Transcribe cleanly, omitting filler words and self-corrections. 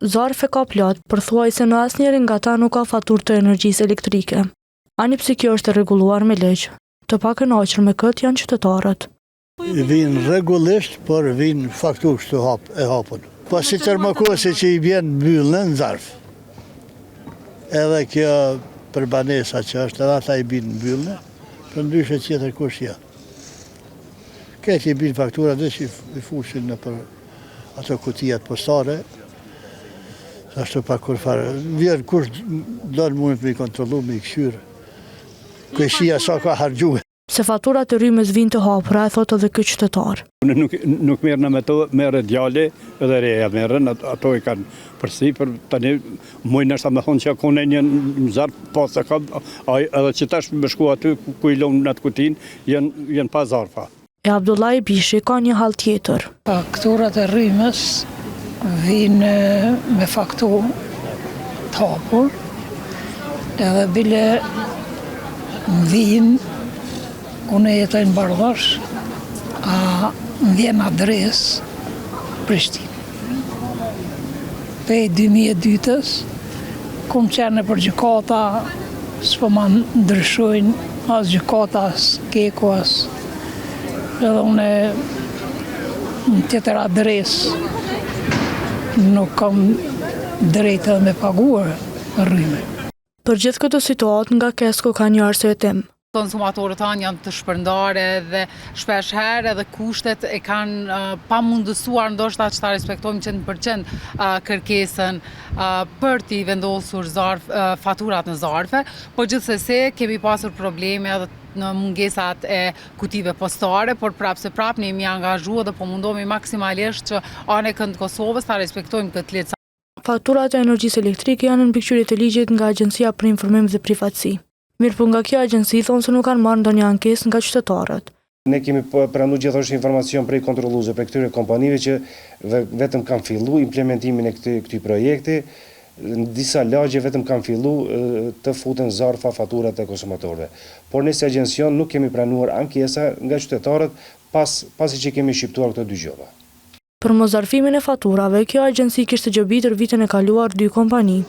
Zarfe ka plot, përthuajse në asnjërin nga ta nuk ka faturë të energjisë elektrike. Ani pse kjo është e rregulluar me ligj. Të pakënaqur me këtë janë qytetarët. Vinë rregullisht, por vinë fakturë kështu e hapun. Pasi termokosi që i vjen mbyllën në zarf. Edhe kjo për banesa që është, edhe ata i binë mbyllën, për ndryshe tjetër kush ja. Këtë i binë faktura dhe që i fushin në për ato kutijat postare, ashtu pa kur farë. Vjen kush do në mund me i kontrolu, me i këshyrë. Këshia sa ka hargjuhe. Se faturat e rrymës vinë të hapura, e thot edhe ky qytetar. Nuk merrna me to, merre djale edhe reja merren, ato i kanë përsipër tani mujnë është me thonë që kone një zarf pas e ka, edhe që tash me shku aty ku i lëmë në atë kutin, janë pa zarfa. E Abdullaj Bishi ka një hall tjetër. Fakturat e rrymës vinë me fakturë të hapur, edhe bile vinë unë jetojnë Bardhash, a vjen adres Prishtinë. Pej 2002-ës, kom qenë për gjykata, s'po ma ndryshojnë, as gjykata, as keku, as. Edhe unë në tjetër adres nuk kam drejtë me paguar rrymë. Për gjithë këtë situatë nga Kesko ka një arsye tim. Konsumatorët tanë janë të shpërndarë dhe shpesh herë edhe kushtet e kanë pa mundësuar ndoshta që ta respektojmë 100% kërkesën për t'i vendosur faturat në zarfe, po gjithsesi kemi pasur probleme edhe në mungesat e kutive postare, por prapë ne jemi angazhuar dhe po mundohemi maksimalisht që anë e Kënd Kosovës ta respektojmë këtë lehtësi. Faturat e energjisë elektrike janë në mbikëqyrje të ligjit nga Agjencia për Informim dhe Privatësi. Mirë po nga kjo agjenci thonë se nuk kanë marrë ndonjë ankesë nga qytetarët. Ne kemi pranuar gjithashtu informacion prej kontrolluesve për këtyre kompanive që vetëm kanë filluar implementimin e këtij projekti, në disa lagje vetëm kanë filluar të futen zarfa faturat e konsumatorëve. Por ne si agjencion nuk kemi pranuar ankesa nga qytetarët pasi që kemi shqiptuar këto dy gjëra. Për mosarfimin e faturave, kjo agjenci kishte gjëbitur vitin e kaluar 2 kompani.